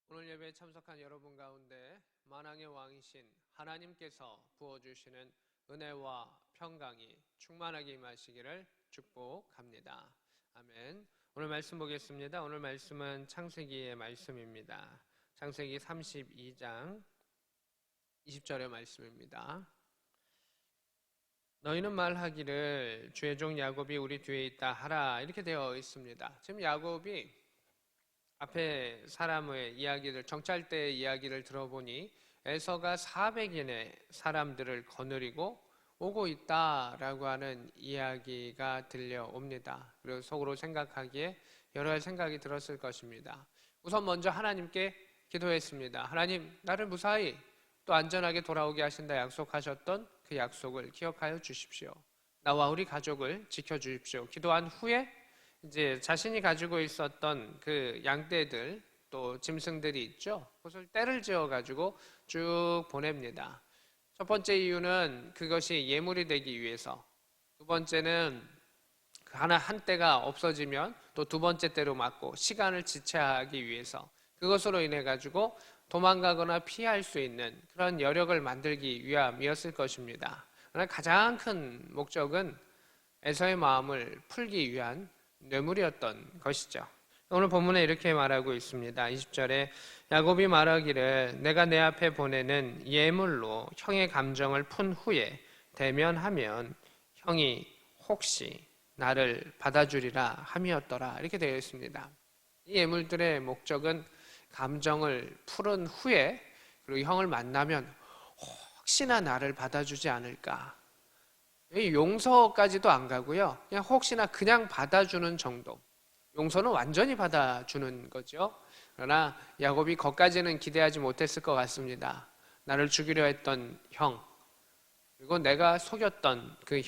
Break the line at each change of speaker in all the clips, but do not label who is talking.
오늘 예배에 참석한 여러분 가운데 만왕의 왕이신 하나님께서 부어주시는 은혜와 평강이 충만하게 임하시기를 축복합니다. 아멘. 오늘 말씀 보겠습니다. 오늘 말씀은 창세기의 말씀입니다. 창세기 32장 20절의 말씀입니다. 너희는 말하기를 주의 종 야곱이 우리 뒤에 있다 하라, 이렇게 되어 있습니다. 지금 야곱이 앞에 사람의 이야기를, 정찰대의 이야기를 들어보니 에서가 400인의 사람들을 거느리고 오고 있다라고 하는 이야기가 들려옵니다. 그리고 속으로 생각하기에 여러 가지 생각이 들었을 것입니다. 우선 먼저 하나님께 기도했습니다. 하나님, 나를 무사히 또 안전하게 돌아오게 하신다 약속하셨던 그 약속을 기억하여 주십시오. 나와 우리 가족을 지켜주십시오. 기도한 후에 이제 자신이 가지고 있었던 그 양떼들 또 짐승들이 있죠. 그것을 떼를 지어 가지고 쭉 보냅니다. 첫 번째 이유는 그것이 예물이 되기 위해서, 두 번째는 한 떼가 없어지면 또 두 번째 떼로 맞고 시간을 지체하기 위해서, 그것으로 인해 가지고 도망가거나 피할 수 있는 그런 여력을 만들기 위함이었을 것입니다. 그러나 가장 큰 목적은 에서의 마음을 풀기 위한 뇌물이었던 것이죠. 오늘 본문에 이렇게 말하고 있습니다. 20절에 야곱이 말하기를 내가 내 앞에 보내는 예물로 형의 감정을 푼 후에 대면하면 형이 혹시 나를 받아주리라 함이었더라, 이렇게 되어 있습니다. 이 예물들의 목적은 감정을 푸른 후에 그리고 형을 만나면 혹시나 나를 받아주지 않을까, 용서까지도 안 가고요, 그냥 혹시나 그냥 받아주는 정도. 용서는 완전히 받아주는 거죠. 그러나 야곱이 거기까지는 기대하지 못했을 것 같습니다. 나를 죽이려 했던 형, 그리고 내가 속였던 그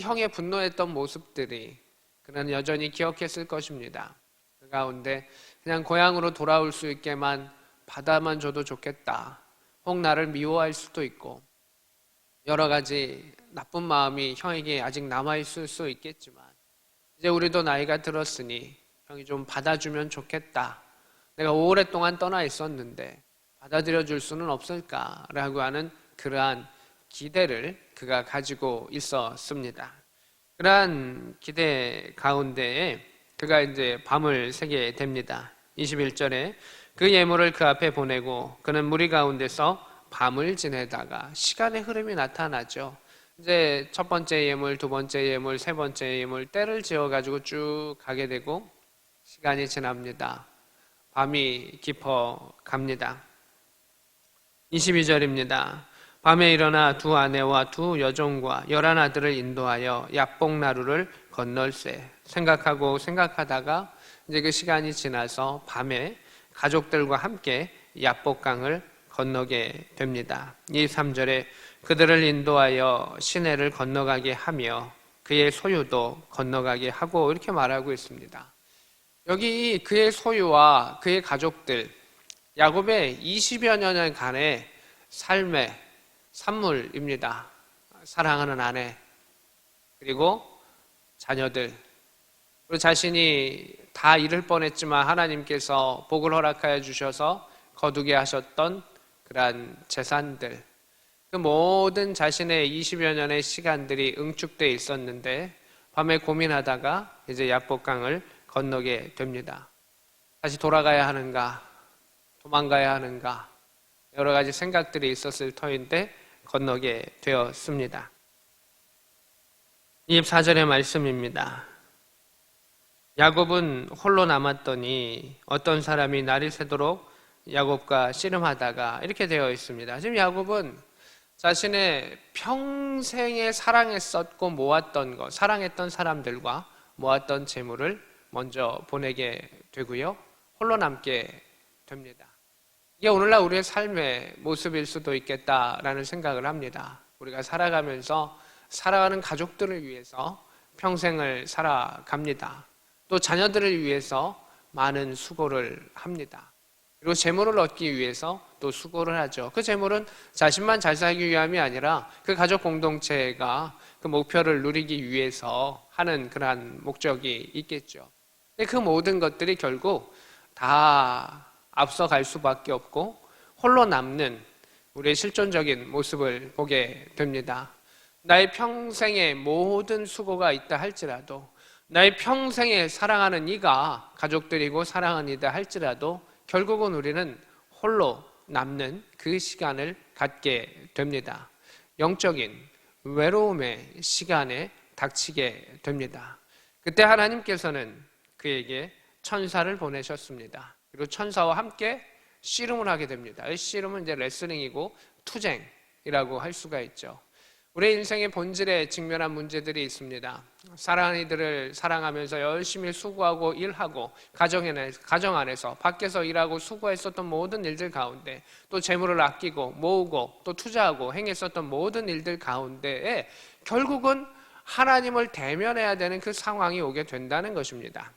형의 분노했던 모습들이 그는 여전히 기억했을 것입니다. 그 가운데 그냥 고향으로 돌아올 수 있게만 받아만 줘도 좋겠다, 혹 나를 미워할 수도 있고 여러 가지 나쁜 마음이 형에게 아직 남아있을 수 있겠지만, 이제 우리도 나이가 들었으니 형이 좀 받아주면 좋겠다, 내가 오랫동안 떠나 있었는데 받아들여 줄 수는 없을까라고 하는 그러한 기대를 그가 가지고 있었습니다. 그러한 기대 가운데에 그가 이제 밤을 새게 됩니다. 21절에 그 예물을 그 앞에 보내고 그는 무리 가운데서 밤을 지내다가 시간의 흐름이 나타나죠. 이제 첫 번째 예물, 두 번째 예물, 세 번째 예물, 때를 지어가지고 쭉 가게 되고 시간이 지납니다. 밤이 깊어갑니다. 22절입니다. 밤에 일어나 두 아내와 두 여종과 11 아들을 인도하여 야복나루를 건널세. 생각하다가 이제 그 시간이 지나서 밤에 가족들과 함께 야복강을 건너게 됩니다. 23절에 그들을 인도하여 시내를 건너가게 하며 그의 소유도 건너가게 하고, 이렇게 말하고 있습니다. 여기 그의 소유와 그의 가족들, 야곱의 20여 년간의 삶의 산물입니다. 사랑하는 아내, 그리고 자녀들, 그리고 자신이 다 잃을 뻔했지만 하나님께서 복을 허락하여 주셔서 거두게 하셨던 그러한 재산들, 그 모든 자신의 20여 년의 시간들이 응축되어 있었는데 밤에 고민하다가 이제 야복강을 건너게 됩니다. 다시 돌아가야 하는가, 도망가야 하는가 여러 가지 생각들이 있었을 터인데 건너게 되었습니다. 24절의 말씀입니다. 야곱은 홀로 남았더니 어떤 사람이 날이 새도록 야곱과 씨름하다가 이렇게 되어 있습니다. 지금 야곱은 자신의 평생에 사랑했었고 모았던 것, 사랑했던 사람들과 모았던 재물을 먼저 보내게 되고요. 홀로 남게 됩니다. 이게 오늘날 우리의 삶의 모습일 수도 있겠다라는 생각을 합니다. 우리가 살아가면서 살아가는 가족들을 위해서 평생을 살아갑니다. 또 자녀들을 위해서 많은 수고를 합니다. 그리고 재물을 얻기 위해서 또 수고를 하죠. 그 재물은 자신만 잘 살기 위함이 아니라 그 가족 공동체가 그 목표를 누리기 위해서 하는 그러한 목적이 있겠죠. 근데 그 모든 것들이 결국 다 앞서갈 수밖에 없고 홀로 남는 우리의 실존적인 모습을 보게 됩니다. 나의 평생에 모든 수고가 있다 할지라도, 나의 평생에 사랑하는 이가 가족들이고 사랑하는 이다 할지라도 결국은 우리는 홀로 남는 그 시간을 갖게 됩니다. 영적인 외로움의 시간에 닥치게 됩니다. 그때 하나님께서는 그에게 천사를 보내셨습니다. 그리고 천사와 함께 씨름을 하게 됩니다. 이 씨름은 이제 레슬링이고 투쟁이라고 할 수가 있죠. 우리의 인생의 본질에 직면한 문제들이 있습니다. 사랑하는 이들을 사랑하면서 열심히 수고하고 일하고 가정 안에서 밖에서 일하고 수고했었던 모든 일들 가운데 또 재물을 아끼고 모으고 또 투자하고 행했었던 모든 일들 가운데에 결국은 하나님을 대면해야 되는 그 상황이 오게 된다는 것입니다.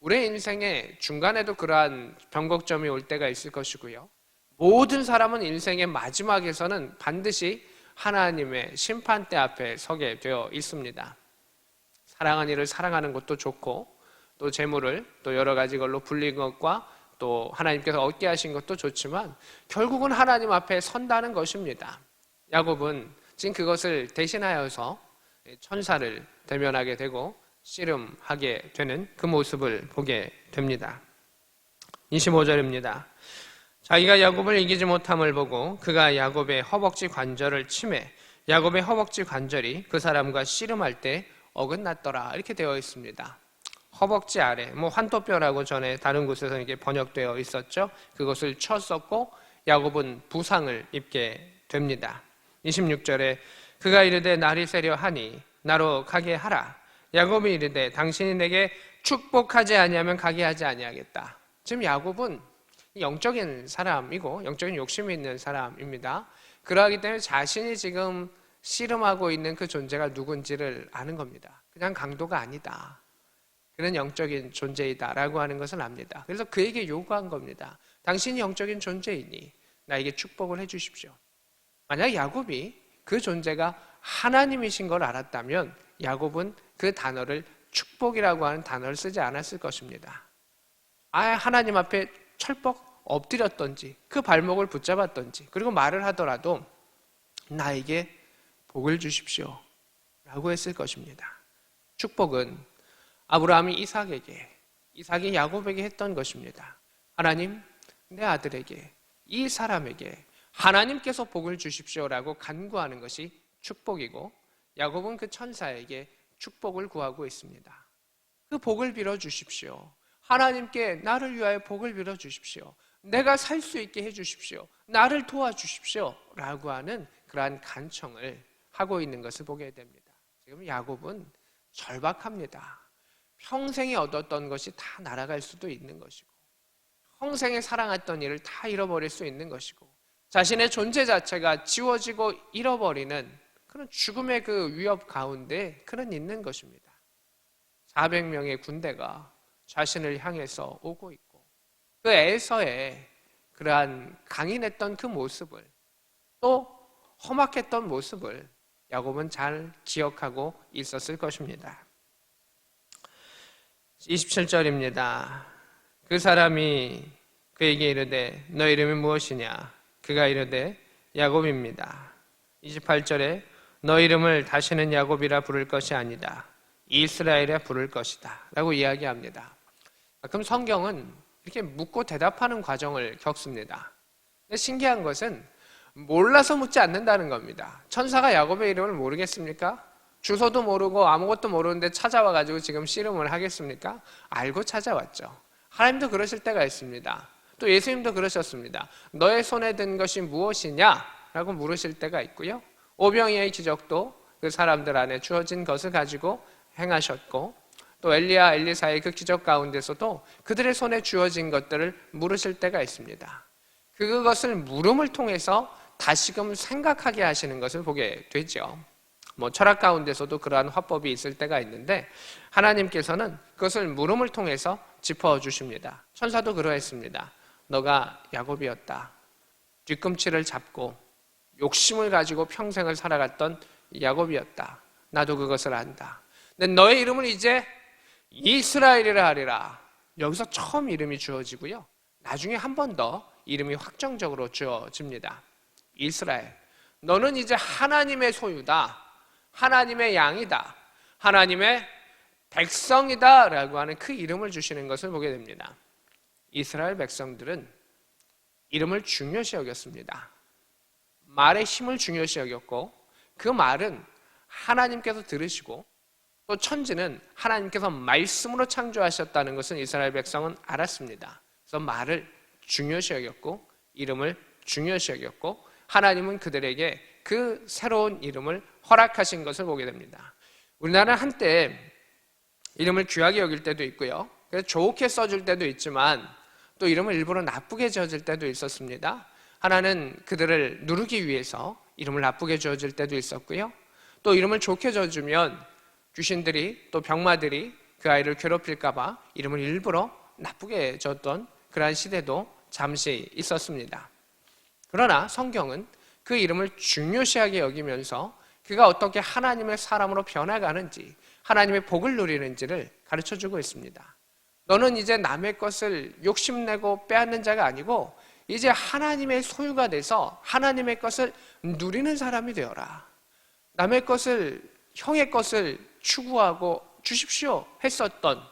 우리의 인생의 중간에도 그러한 변곡점이 올 때가 있을 것이고요. 모든 사람은 인생의 마지막에서는 반드시 하나님의 심판대 앞에 서게 되어 있습니다. 사랑하는 이를 사랑하는 것도 좋고 또 재물을 또 여러 가지 걸로 불린 것과 또 하나님께서 얻게 하신 것도 좋지만 결국은 하나님 앞에 선다는 것입니다. 야곱은 지금 그것을 대신하여서 천사를 대면하게 되고 씨름하게 되는 그 모습을 보게 됩니다. 25절입니다. 자기가 야곱을 이기지 못함을 보고 그가 야곱의 허벅지 관절을 치매 야곱의 허벅지 관절이 그 사람과 씨름할 때 어긋났더라 이렇게 되어 있습니다. 허벅지 아래 환토뼈라고 전에 다른 곳에서 이게 번역되어 있었죠. 그것을 쳤었고 야곱은 부상을 입게 됩니다. 26절에 그가 이르되 날이 새려 하니 나로 가게 하라. 야곱이 이르되 당신이 내게 축복하지 아니하면 가게 하지 아니하겠다. 지금 야곱은 영적인 사람이고 영적인 욕심이 있는 사람입니다. 그러하기 때문에 자신이 지금 씨름하고 있는 그 존재가 누군지를 아는 겁니다. 그냥 강도가 아니다. 그는 영적인 존재이다 라고 하는 것을 압니다. 그래서 그에게 요구한 겁니다. 당신이 영적인 존재이니 나에게 축복을 해주십시오. 만약 야곱이 그 존재가 하나님이신 걸 알았다면 야곱은 그 단어를 축복이라고 하는 단어를 쓰지 않았을 것입니다. 하나님 앞에 철벅 엎드렸던지 그 발목을 붙잡았던지 그리고 말을 하더라도 나에게 복을 주십시오 라고 했을 것입니다. 축복은 아브라함이 이삭에게, 이삭이 야곱에게 했던 것입니다. 하나님, 내 아들에게, 이 사람에게 하나님께서 복을 주십시오라고 간구하는 것이 축복이고 야곱은 그 천사에게 축복을 구하고 있습니다. 그 복을 빌어 주십시오. 하나님께 나를 위하여 복을 빌어 주십시오. 내가 살 수 있게 해 주십시오. 나를 도와주십시오 라고 하는 그러한 간청을 하고 있는 것을 보게 됩니다. 지금 야곱은 절박합니다. 평생에 얻었던 것이 다 날아갈 수도 있는 것이고 평생에 사랑했던 일을 다 잃어버릴 수 있는 것이고 자신의 존재 자체가 지워지고 잃어버리는 그런 죽음의 그 위협 가운데 그는 있는 것입니다. 400명의 군대가 자신을 향해서 오고 있고 그 에서의 그러한 강인했던 그 모습을 또 험악했던 모습을 야곱은 잘 기억하고 있었을 것입니다. 27절입니다. 그 사람이 그에게 이르되 너 이름이 무엇이냐? 그가 이르되 야곱입니다. 28절에 너 이름을 다시는 야곱이라 부를 것이 아니다. 이스라엘이라 부를 것이다 라고 이야기합니다. 그럼 성경은 이렇게 묻고 대답하는 과정을 겪습니다. 근데 신기한 것은 몰라서 묻지 않는다는 겁니다. 천사가 야곱의 이름을 모르겠습니까? 주소도 모르고 아무것도 모르는데 찾아와가지고 지금 씨름을 하겠습니까? 알고 찾아왔죠. 하나님도 그러실 때가 있습니다. 또 예수님도 그러셨습니다. 너의 손에 든 것이 무엇이냐? 라고 물으실 때가 있고요. 오병이의 기적도 그 사람들 안에 주어진 것을 가지고 행하셨고, 또 엘리야 엘리사의 그 기적 가운데서도 그들의 손에 주어진 것들을 물으실 때가 있습니다. 그것을 물음을 통해서 다시금 생각하게 하시는 것을 보게 되죠. 철학 가운데서도 그러한 화법이 있을 때가 있는데 하나님께서는 그것을 물음을 통해서 짚어주십니다. 천사도 그러했습니다. 너가 야곱이었다. 뒤꿈치를 잡고 욕심을 가지고 평생을 살아갔던 야곱이었다. 나도 그것을 안다. 근데 너의 이름은 이제 이스라엘이라 하리라. 여기서 처음 이름이 주어지고요. 나중에 한 번 더 이름이 확정적으로 주어집니다. 이스라엘. 너는 이제 하나님의 소유다. 하나님의 양이다. 하나님의 백성이다. 라고 하는 그 이름을 주시는 것을 보게 됩니다. 이스라엘 백성들은 이름을 중요시 여겼습니다. 말의 힘을 중요시 여겼고, 그 말은 하나님께서 들으시고, 또 천지는 하나님께서 말씀으로 창조하셨다는 것은 이스라엘 백성은 알았습니다. 그래서 말을 중요시 여겼고, 이름을 중요시 여겼고, 하나님은 그들에게 그 새로운 이름을 허락하신 것을 보게 됩니다. 우리나라는 한때 이름을 귀하게 여길 때도 있고요. 그래서 좋게 써줄 때도 있지만 또 이름을 일부러 나쁘게 지어줄 때도 있었습니다. 하나는 그들을 누르기 위해서 이름을 나쁘게 지어줄 때도 있었고요. 또 이름을 좋게 지어주면 귀신들이 또 병마들이 그 아이를 괴롭힐까 봐 이름을 일부러 나쁘게 지었던 그러한 시대도 잠시 있었습니다. 그러나 성경은 그 이름을 중요시하게 여기면서 그가 어떻게 하나님의 사람으로 변화가는지, 하나님의 복을 누리는지를 가르쳐주고 있습니다. 너는 이제 남의 것을 욕심내고 빼앗는 자가 아니고 이제 하나님의 소유가 돼서 하나님의 것을 누리는 사람이 되어라. 남의 것을, 형의 것을 추구하고 주십시오 했었던,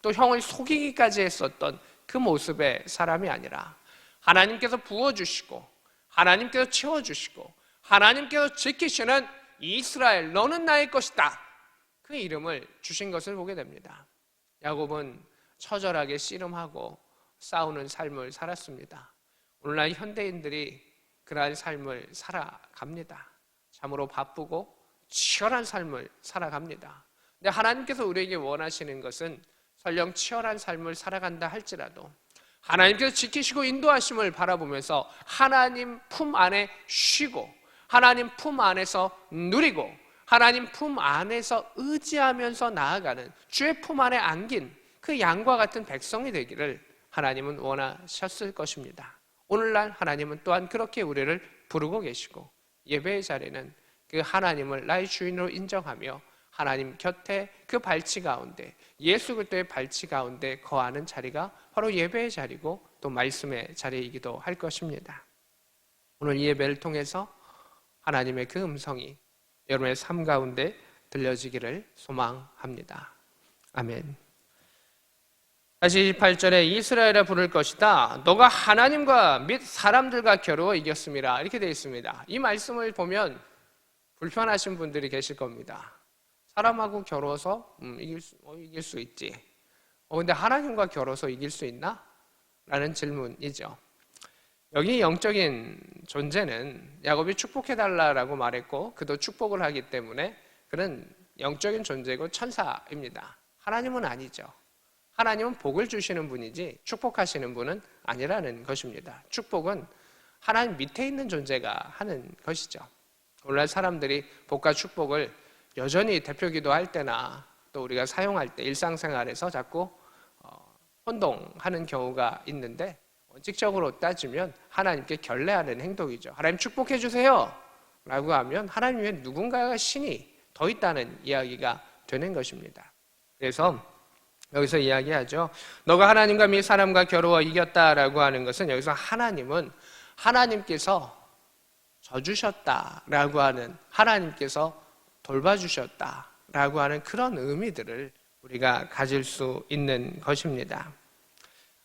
또 형을 속이기까지 했었던 그 모습의 사람이 아니라 하나님께서 부어주시고 하나님께서 채워주시고 하나님께서 지키시는 이스라엘, 너는 나의 것이다. 그 이름을 주신 것을 보게 됩니다. 야곱은 처절하게 씨름하고 싸우는 삶을 살았습니다. 오늘날 현대인들이 그러한 삶을 살아갑니다. 참으로 바쁘고 치열한 삶을 살아갑니다. 근데 하나님께서 우리에게 원하시는 것은 설령 치열한 삶을 살아간다 할지라도 하나님께서 지키시고 인도하심을 바라보면서 하나님 품 안에 쉬고 하나님 품 안에서 누리고 하나님 품 안에서 의지하면서 나아가는 주의 품 안에 안긴 그 양과 같은 백성이 되기를 하나님은 원하셨을 것입니다. 오늘날 하나님은 또한 그렇게 우리를 부르고 계시고 예배의 자리는 그 하나님을 나의 주인으로 인정하며 하나님 곁에 그 발치 가운데 예수 그리스도의 발치 가운데 거하는 자리가 바로 예배의 자리고 또 말씀의 자리이기도 할 것입니다. 오늘 이 예배를 통해서 하나님의 그 음성이 여러분의 삶 가운데 들려지기를 소망합니다. 아멘. 다시 28절에 이스라엘아 부를 것이다. 너가 하나님과 및 사람들과 겨루어 이겼음이라. 이렇게 되어 있습니다. 이 말씀을 보면 불편하신 분들이 계실 겁니다. 사람하고 겨루어서 이길 수 있지. 근데 하나님과 겨루어서 이길 수 있나? 라는 질문이죠. 여기 영적인 존재는 야곱이 축복해달라고 말했고 그도 축복을 하기 때문에 그는 영적인 존재고 천사입니다. 하나님은 아니죠. 하나님은 복을 주시는 분이지 축복하시는 분은 아니라는 것입니다. 축복은 하나님 밑에 있는 존재가 하는 것이죠. 오늘날 사람들이 복과 축복을 여전히 대표기도 할 때나 또 우리가 사용할 때 일상생활에서 자꾸 혼동하는 경우가 있는데 원칙적으로 따지면 하나님께 결례하는 행동이죠. 하나님 축복해 주세요 라고 하면 하나님 외에 누군가가 신이 더 있다는 이야기가 되는 것입니다. 그래서 여기서 이야기하죠. 너가 하나님과 및 사람과 겨루어 이겼다라고 하는 것은 여기서 하나님은 하나님께서 져주셨다라고 하는, 하나님께서 돌봐주셨다라고 하는 그런 의미들을 우리가 가질 수 있는 것입니다.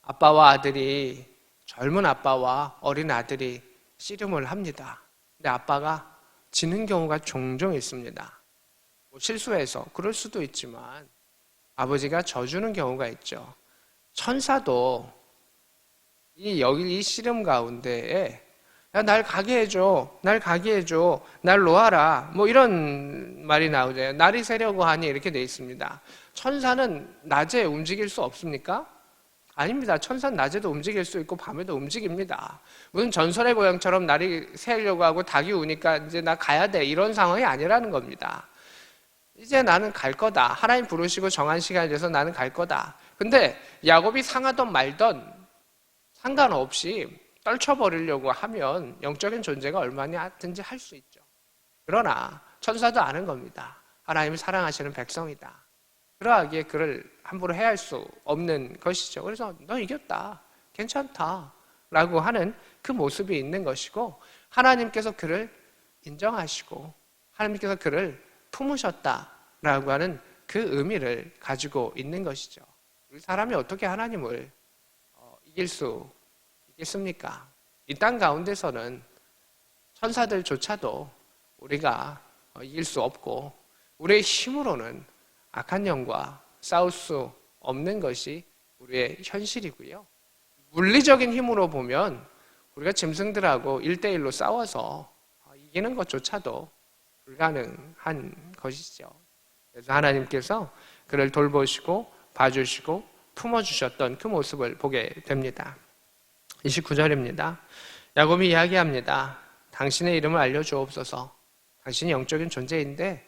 아빠와 아들이, 젊은 아빠와 어린 아들이 씨름을 합니다. 근데 아빠가 지는 경우가 종종 있습니다. 뭐 실수해서 그럴 수도 있지만 아버지가 져주는 경우가 있죠. 천사도 이 씨름 가운데에 야, 날 가게 해줘, 날 가게 해줘, 날 놓아라, 뭐 이런 말이 나오죠. 날이 새려고 하니 이렇게 돼 있습니다. 천사는 낮에 움직일 수 없습니까? 아닙니다. 천사는 낮에도 움직일 수 있고 밤에도 움직입니다. 무슨 전설의 고향처럼 날이 새려고 하고 닭이 우니까 이제 나 가야 돼 이런 상황이 아니라는 겁니다. 이제 나는 갈 거다. 하나님 부르시고 정한 시간이 돼서 나는 갈 거다. 근데 야곱이 상하던 말던 상관없이 떨쳐버리려고 하면 영적인 존재가 얼마나든지 할 수 있죠. 그러나 천사도 아는 겁니다. 하나님이 사랑하시는 백성이다. 그러하기에 그를 함부로 해할 수 없는 것이죠. 그래서 너 이겼다. 괜찮다. 라고 하는 그 모습이 있는 것이고 하나님께서 그를 인정하시고 하나님께서 그를 품으셨다라고 하는 그 의미를 가지고 있는 것이죠. 우리 사람이 어떻게 하나님을 이길 수 있겠습니까? 이 땅 가운데서는 천사들조차도 우리가 이길 수 없고 우리의 힘으로는 악한 영과 싸울 수 없는 것이 우리의 현실이고요. 물리적인 힘으로 보면 우리가 짐승들하고 1대1로 싸워서 이기는 것조차도 불가능한 것이죠. 그래서 하나님께서 그를 돌보시고 봐주시고 품어주셨던 그 모습을 보게 됩니다. 29절입니다. 야곱이 이야기합니다. 당신의 이름을 알려주옵소서. 당신이 영적인 존재인데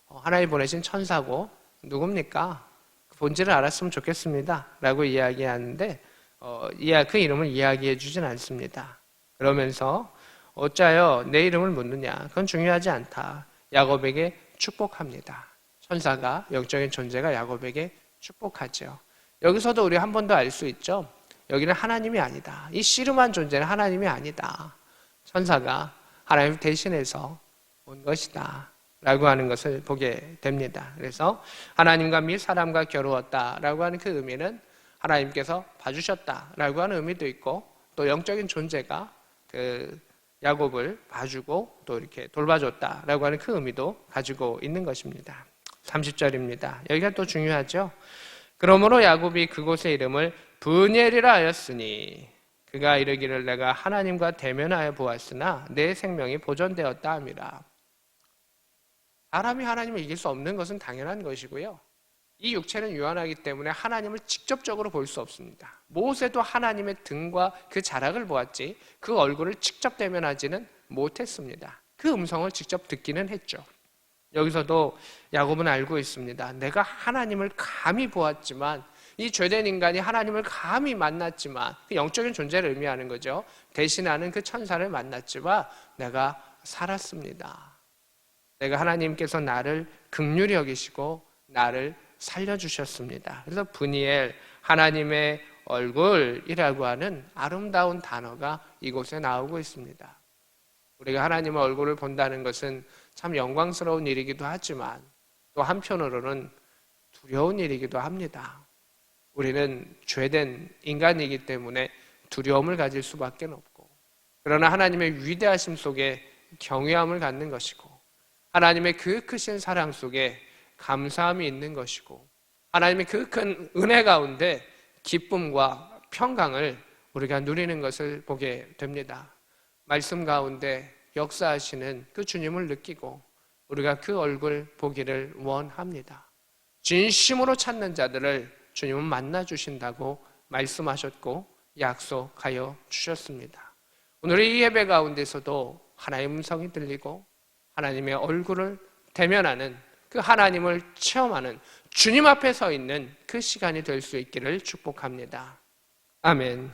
하나님 보내신 천사고 누굽니까? 그 본질을 알았으면 좋겠습니다. 라고 이야기하는데 그 이름을 이야기해 주진 않습니다. 그러면서 어짜여 내 이름을 묻느냐? 그건 중요하지 않다. 야곱에게 축복합니다. 천사가, 영적인 존재가 야곱에게 축복하죠. 여기서도 우리 한 번 더 알 수 있죠. 여기는 하나님이 아니다. 이 씨름한 존재는 하나님이 아니다. 천사가 하나님 대신해서 온 것이다. 라고 하는 것을 보게 됩니다. 그래서 하나님과 및 사람과 겨루었다라고 하는 그 의미는 하나님께서 봐주셨다라고 하는 의미도 있고 또 영적인 존재가 그 야곱을 봐주고 또 이렇게 돌봐줬다라고 하는 그 의미도 가지고 있는 것입니다. 30절입니다. 여기가 또 중요하죠. 그러므로 야곱이 그곳의 이름을 브니엘이라 하였으니 그가 이르기를 내가 하나님과 대면하여 보았으나 내 생명이 보존되었다 함이라. 사람이 하나님을 이길 수 없는 것은 당연한 것이고요. 이 육체는 유한하기 때문에 하나님을 직접적으로 볼 수 없습니다. 모세도 하나님의 등과 그 자락을 보았지 그 얼굴을 직접 대면하지는 못했습니다. 그 음성을 직접 듣기는 했죠. 여기서도 야곱은 알고 있습니다. 내가 하나님을 감히 보았지만 이 죄된 인간이 하나님을 감히 만났지만 그 영적인 존재를 의미하는 거죠. 대신하는 그 천사를 만났지만 내가 살았습니다. 내가 하나님께서 나를 긍휼히 여기시고 나를 살려주셨습니다. 그래서 브니엘, 하나님의 얼굴이라고 하는 아름다운 단어가 이곳에 나오고 있습니다. 우리가 하나님의 얼굴을 본다는 것은 참 영광스러운 일이기도 하지만 또 한편으로는 두려운 일이기도 합니다. 우리는 죄된 인간이기 때문에 두려움을 가질 수밖에 없고 그러나 하나님의 위대하심 속에 경외함을 갖는 것이고 하나님의 그 크신 사랑 속에 감사함이 있는 것이고 하나님의 그 큰 은혜 가운데 기쁨과 평강을 우리가 누리는 것을 보게 됩니다. 말씀 가운데 역사하시는 그 주님을 느끼고 우리가 그 얼굴 보기를 원합니다. 진심으로 찾는 자들을 주님은 만나 주신다고 말씀하셨고 약속하여 주셨습니다. 오늘 이 예배 가운데서도 하나님의 음성이 들리고 하나님의 얼굴을 대면하는 그 하나님을 체험하는 주님 앞에 서 있는 그 시간이 될 수 있기를 축복합니다. 아멘.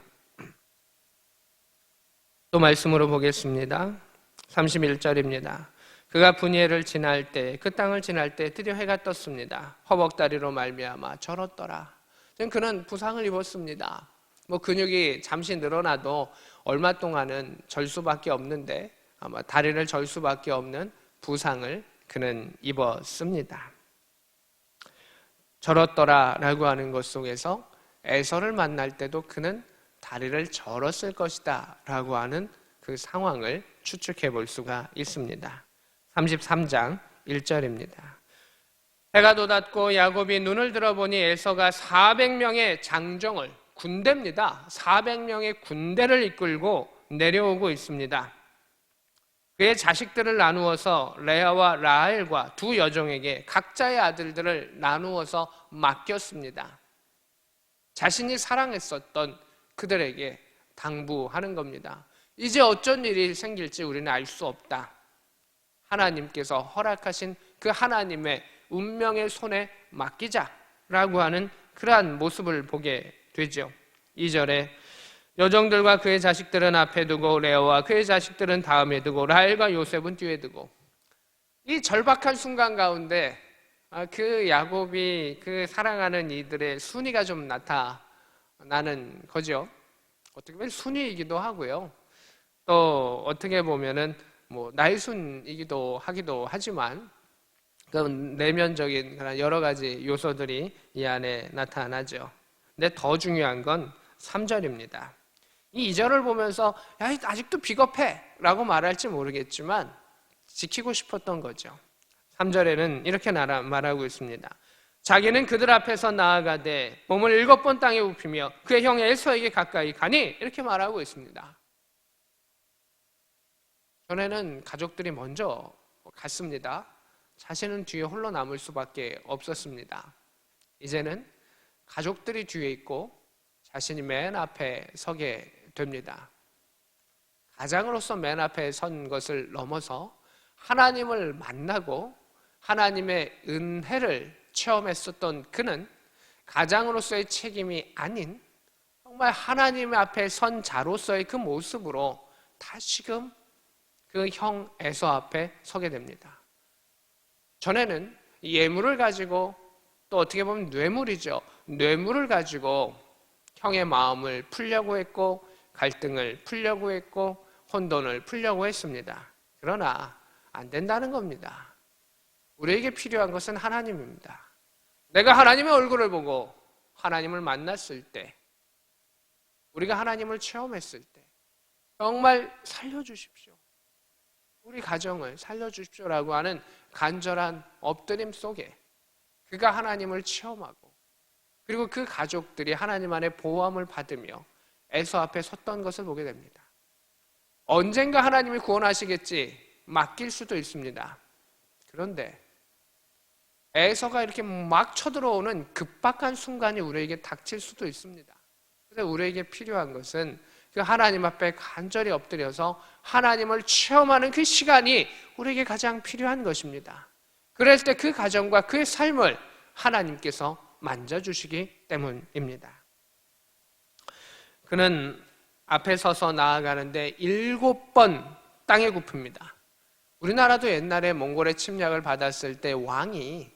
또 말씀으로 보겠습니다. 31절입니다. 그가 브니엘을 지날 때, 그 땅을 지날 때 드디어 해가 떴습니다. 허벅다리로 말미암아 절었더라. 그는 부상을 입었습니다. 근육이 잠시 늘어나도 얼마 동안은 절 수밖에 없는데 아마 다리를 절 수밖에 없는 부상을 그는 입었습니다. 절었더라라고 하는 것 속에서 에서를 만날 때도 그는 다리를 절었을 것이다 라고 하는 그 상황을 추측해 볼 수가 있습니다. 33장 1절입니다. 해가 돋았고 야곱이 눈을 들어보니 에서가 400명의 장정을, 군대입니다. 400명의 군대를 이끌고 내려오고 있습니다. 그의 자식들을 나누어서 레아와 라헬과 두 여종에게 각자의 아들들을 나누어서 맡겼습니다. 자신이 사랑했었던 그들에게 당부하는 겁니다. 이제 어쩐 일이 생길지 우리는 알 수 없다. 하나님께서 허락하신 그 하나님의 운명의 손에 맡기자라고 하는 그러한 모습을 보게 되죠. 2절에 여종들과 그의 자식들은 앞에 두고 레아와 그의 자식들은 다음에 두고 라헬과 요셉은 뒤에 두고, 이 절박한 순간 가운데 그 야곱이 그 사랑하는 이들의 순위가 좀 나타나는 거죠. 어떻게 보면 순위이기도 하고요. 또 어떻게 보면은 나의 순이기도 하기도 하지만 그 내면적인 그런 여러 가지 요소들이 이 안에 나타나죠. 근데 더 중요한 건 3절입니다. 이 2절을 보면서 야, 아직도 비겁해 라고 말할지 모르겠지만 지키고 싶었던 거죠. 3절에는 이렇게 말하고 있습니다. 자기는 그들 앞에서 나아가되 몸을 7번 땅에 굽히며 그의 형 에서에게 가까이 가니, 이렇게 말하고 있습니다. 전에는 가족들이 먼저 갔습니다. 자신은 뒤에 홀로 남을 수밖에 없었습니다. 이제는 가족들이 뒤에 있고 자신이 맨 앞에 서게 됩니다. 가장으로서 맨 앞에 선 것을 넘어서 하나님을 만나고 하나님의 은혜를 체험했었던 그는 가장으로서의 책임이 아닌 정말 하나님 앞에 선 자로서의 그 모습으로 다시금 그 형 에서 앞에 서게 됩니다. 전에는 예물을 가지고, 또 어떻게 보면 뇌물이죠. 뇌물을 가지고 형의 마음을 풀려고 했고 갈등을 풀려고 했고 혼돈을 풀려고 했습니다. 그러나 안 된다는 겁니다. 우리에게 필요한 것은 하나님입니다. 내가 하나님의 얼굴을 보고 하나님을 만났을 때, 우리가 하나님을 체험했을 때 정말 살려주십시오, 우리 가정을 살려주십시오라고 하는 간절한 엎드림 속에 그가 하나님을 체험하고, 그리고 그 가족들이 하나님 안에 보호함을 받으며 에서 앞에 섰던 것을 보게 됩니다. 언젠가 하나님이 구원하시겠지 맡길 수도 있습니다. 그런데 에서가 이렇게 막 쳐들어오는 급박한 순간이 우리에게 닥칠 수도 있습니다. 그래서 우리에게 필요한 것은 그 하나님 앞에 간절히 엎드려서 하나님을 체험하는 그 시간이 우리에게 가장 필요한 것입니다. 그럴 때 그 가정과 그의 삶을 하나님께서 만져주시기 때문입니다. 그는 앞에 서서 나아가는데 7번 땅에 굽힙니다. 우리나라도 옛날에 몽골의 침략을 받았을 때 왕이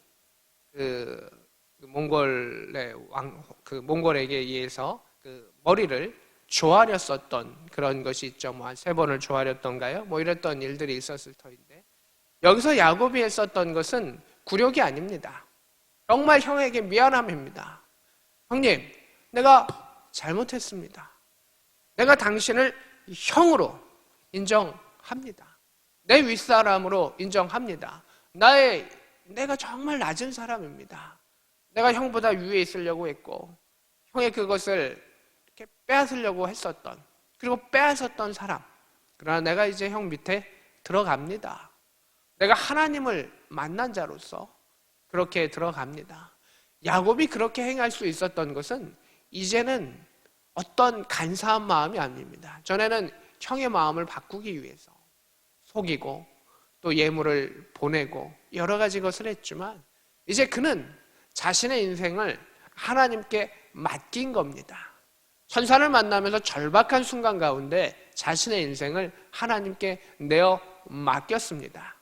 몽골에게 의해서 머리를 조아렸었던 그런 것이 있죠. 한 3번을 조아렸던가요? 이랬던 일들이 있었을 터인데, 여기서 야곱이 했었던 것은 굴욕이 아닙니다. 정말 형에게 미안함입니다. 형님, 내가 잘못했습니다. 내가 당신을 형으로 인정합니다. 내 윗사람으로 인정합니다. 내가 정말 낮은 사람입니다. 내가 형보다 위에 있으려고 했고 형의 그것을 이렇게 빼앗으려고 했었던, 그리고 빼앗았던 사람. 그러나 내가 이제 형 밑에 들어갑니다. 내가 하나님을 만난 자로서 그렇게 들어갑니다. 야곱이 그렇게 행할 수 있었던 것은 이제는 어떤 간사한 마음이 아닙니다. 전에는 형의 마음을 바꾸기 위해서 속이고 또 예물을 보내고 여러 가지 것을 했지만, 이제 그는 자신의 인생을 하나님께 맡긴 겁니다. 천사를 만나면서 절박한 순간 가운데 자신의 인생을 하나님께 내어 맡겼습니다.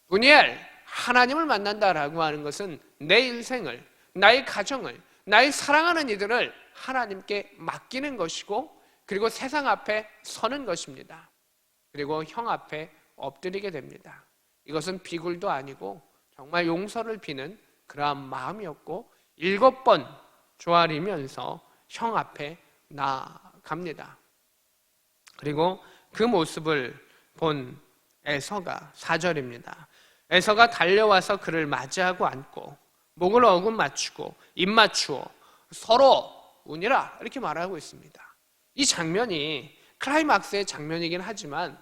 분이엘, 하나님을 만난다라고 하는 것은 내 인생을, 나의 가정을, 나의 사랑하는 이들을 하나님께 맡기는 것이고, 그리고 세상 앞에 서는 것입니다. 그리고 형 앞에 엎드리게 됩니다. 이것은 비굴도 아니고 정말 용서를 비는 그러한 마음이었고, 7번 조아리면서 형 앞에 나갑니다. 그리고 그 모습을 본 에서가 4절입니다. 에서가 달려와서 그를 맞이하고 앉고 목을 어금 맞추고 입 맞추어 서로 우니라 이렇게 말하고 있습니다. 이 장면이 클라이막스의 장면이긴 하지만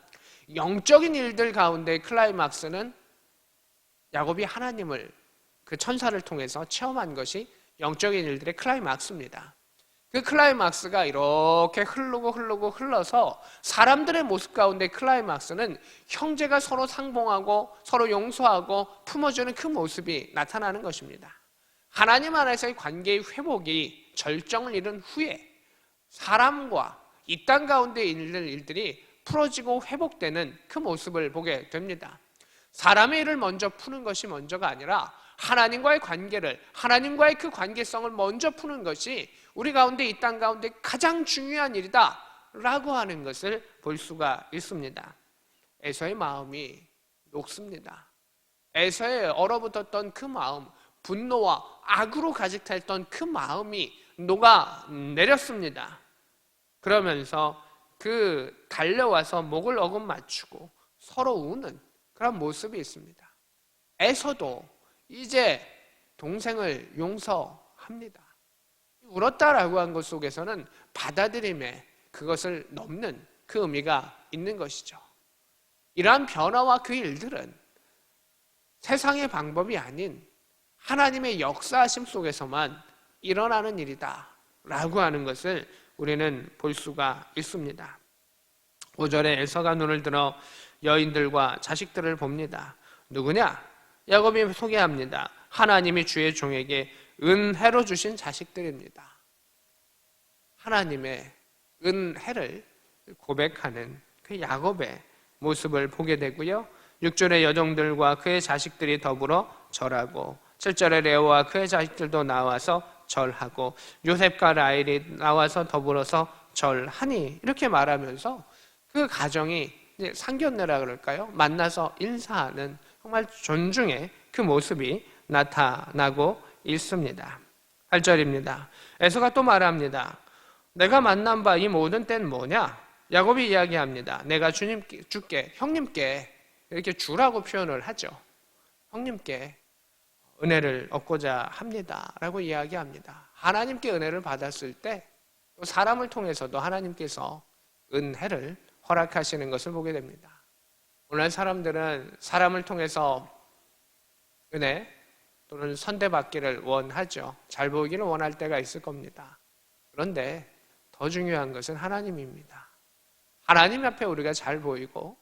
영적인 일들 가운데 클라이막스는 야곱이 하나님을 그 천사를 통해서 체험한 것이 영적인 일들의 클라이막스입니다. 그 클라이막스가 이렇게 흘러서 사람들의 모습 가운데 클라이막스는 형제가 서로 상봉하고 서로 용서하고 품어주는 그 모습이 나타나는 것입니다. 하나님 안에서의 관계의 회복이 절정을 이룬 후에 사람과 이 땅 가운데 있는 일들이 풀어지고 회복되는 그 모습을 보게 됩니다. 사람의 일을 먼저 푸는 것이 먼저가 아니라 하나님과의 관계를, 하나님과의 그 관계성을 먼저 푸는 것이 우리 가운데 이 땅 가운데 가장 중요한 일이다 라고 하는 것을 볼 수가 있습니다. 에서의 마음이 녹습니다. 에서의 얼어붙었던 그 마음, 분노와 악으로 가득 찼던 그 마음이 녹아내렸습니다. 그러면서 그 달려와서 목을 어금 맞추고 서로 우는 그런 모습이 있습니다. 에서도 이제 동생을 용서합니다. 울었다라고 한 것 속에서는 받아들임에 그것을 넘는 그 의미가 있는 것이죠. 이러한 변화와 그 일들은 세상의 방법이 아닌 하나님의 역사하심 속에서만 일어나는 일이다 라고 하는 것을 우리는 볼 수가 있습니다. 5절에 에서가 눈을 들어 여인들과 자식들을 봅니다. 누구냐? 야곱이 소개합니다. 하나님이 주의 종에게 은혜로 주신 자식들입니다. 하나님의 은혜를 고백하는 그 야곱의 모습을 보게 되고요. 6절에 여종들과 그의 자식들이 더불어 절하고 7절에 레오와 그의 자식들도 나와서 절하고 요셉과 라헬이 나와서 더불어서 절하니 이렇게 말하면서 그 가정이 상견례라 그럴까요? 만나서 인사하는 정말 존중의 그 모습이 나타나고 있습니다. 8절입니다. 에서가 또 말합니다. 내가 만난 바 이 모든 때는 뭐냐? 야곱이 이야기합니다. 내가 주께 형님께 이렇게 주라고 표현을 하죠. 형님께 은혜를 얻고자 합니다 라고 이야기합니다. 하나님께 은혜를 받았을 때 또 사람을 통해서도 하나님께서 은혜를 허락하시는 것을 보게 됩니다. 오늘 사람들은 사람을 통해서 은혜 또는 선대받기를 원하죠. 잘 보이기를 원할 때가 있을 겁니다. 그런데 더 중요한 것은 하나님입니다. 하나님 앞에 우리가 잘 보이고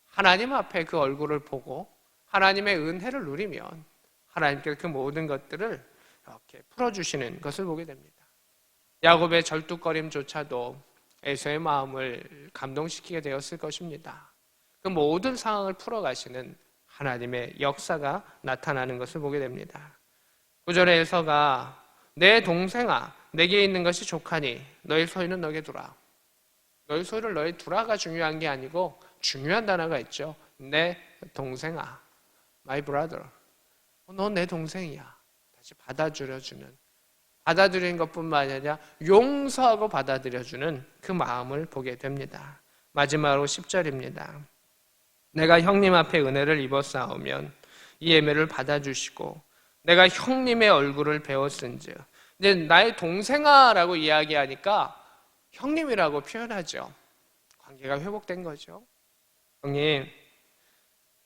하나님 앞에 그 얼굴을 보고 하나님의 은혜를 누리면 하나님께서 그 모든 것들을 이렇게 풀어주시는 것을 보게 됩니다. 야곱의 절뚝거림조차도 에서의 마음을 감동시키게 되었을 것입니다. 그 모든 상황을 풀어가시는 하나님의 역사가 나타나는 것을 보게 됩니다. 9절에 에서가 내 동생아 내게 있는 것이 족하니 너의 소유는 너에게 두라. 너의 소유를 너에 두라가 중요한 게 아니고 중요한 단어가 있죠. 내 동생아, my brother. 너 내 동생이야. 다시 받아들이는 것뿐만 아니라 용서하고 받아들여주는 그 마음을 보게 됩니다. 마지막으로 10절입니다. 내가 형님 앞에 은혜를 입었사오면 이 예매를 받아주시고 내가 형님의 얼굴을 배웠은즉. 이제 나의 동생아라고 이야기하니까 형님이라고 표현하죠. 관계가 회복된 거죠. 형님,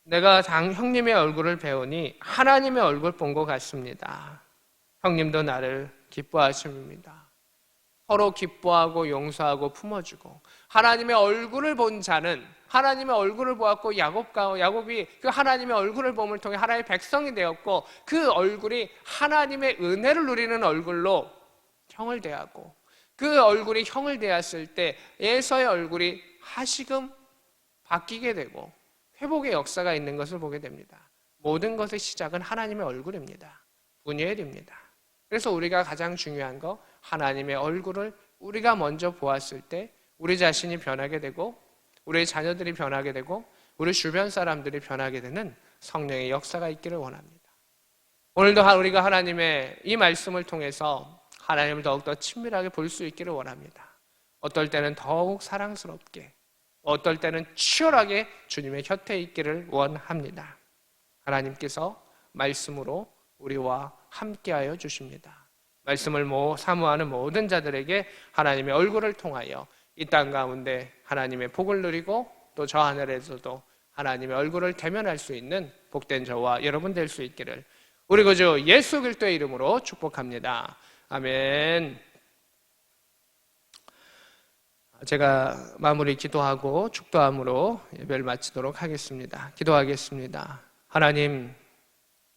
내가 형님의 얼굴을 배우니 하나님의 얼굴 본 것 같습니다. 형님도 나를 기뻐하십니다. 서로 기뻐하고 용서하고 품어주고 하나님의 얼굴을 본 자는 하나님의 얼굴을 보았고 야곱이 그 하나님의 얼굴을 봄을 통해 하나님의 백성이 되었고 그 얼굴이 하나님의 은혜를 누리는 얼굴로 형을 대하고 그 얼굴이 형을 대했을 때 에서의 얼굴이 하시금 바뀌게 되고 회복의 역사가 있는 것을 보게 됩니다. 모든 것의 시작은 하나님의 얼굴입니다. 분이엘입니다. 그래서 우리가 가장 중요한 거 하나님의 얼굴을 우리가 먼저 보았을 때 우리 자신이 변하게 되고 우리 자녀들이 변하게 되고 우리 주변 사람들이 변하게 되는 성령의 역사가 있기를 원합니다. 오늘도 우리가 하나님의 이 말씀을 통해서 하나님을 더욱더 친밀하게 볼 수 있기를 원합니다. 어떨 때는 더욱 사랑스럽게, 어떨 때는 치열하게 주님의 곁에 있기를 원합니다. 하나님께서 말씀으로 우리와 함께하여 주십니다. 말씀을 사모하는 모든 자들에게 하나님의 얼굴을 통하여 이 땅 가운데 하나님의 복을 누리고 또 저 하늘에서도 하나님의 얼굴을 대면할 수 있는 복된 저와 여러분 될 수 있기를 우리 구주 예수 그리스도의 이름으로 축복합니다. 아멘. 제가 마무리 기도하고 축도함으로 예배를 마치도록 하겠습니다. 기도하겠습니다. 하나님,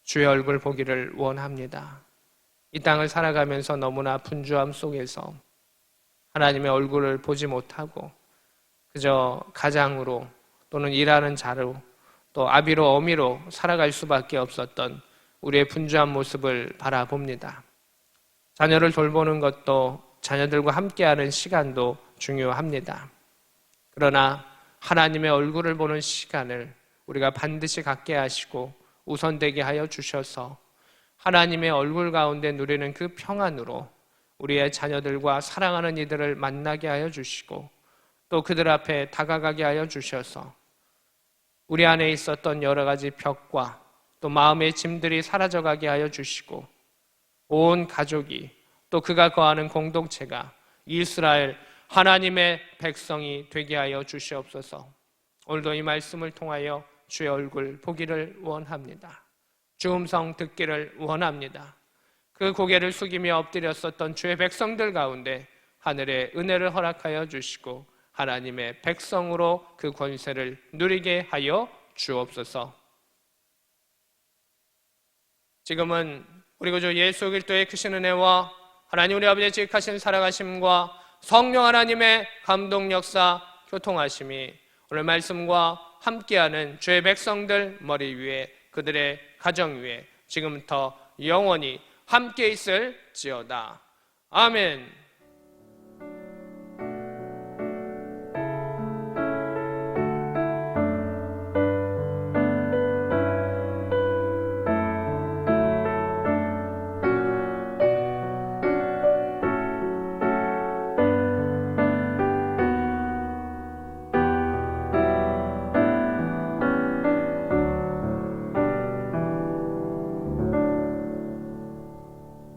주의 얼굴 보기를 원합니다. 이 땅을 살아가면서 너무나 분주함 속에서 하나님의 얼굴을 보지 못하고 그저 가장으로 또는 일하는 자로 또 아비로 어미로 살아갈 수밖에 없었던 우리의 분주한 모습을 바라봅니다. 자녀를 돌보는 것도 자녀들과 함께하는 시간도 중요합니다. 그러나 하나님의 얼굴을 보는 시간을 우리가 반드시 갖게 하시고 우선되게 하여 주셔서 하나님의 얼굴 가운데 누리는 그 평안으로 우리의 자녀들과 사랑하는 이들을 만나게 하여 주시고 또 그들 앞에 다가가게 하여 주셔서 우리 안에 있었던 여러 가지 벽과 또 마음의 짐들이 사라져가게 하여 주시고 온 가족이 또 그가 거하는 공동체가 이스라엘 하나님의 백성이 되게 하여 주시옵소서. 오늘도 이 말씀을 통하여 주의 얼굴 보기를 원합니다. 주 음성 듣기를 원합니다. 그 고개를 숙이며 엎드렸었던 주의 백성들 가운데 하늘의 은혜를 허락하여 주시고 하나님의 백성으로 그 권세를 누리게 하여 주옵소서. 지금은 우리 구주 예수 그리스도의 크신 은혜와 하나님 우리 아버지의 지극하신 살아가심과 성령 하나님의 감동 역사 교통하심이 오늘 말씀과 함께하는 주의 백성들 머리 위에 그들의 가정 위에 지금부터 영원히 함께 있을지어다. 아멘.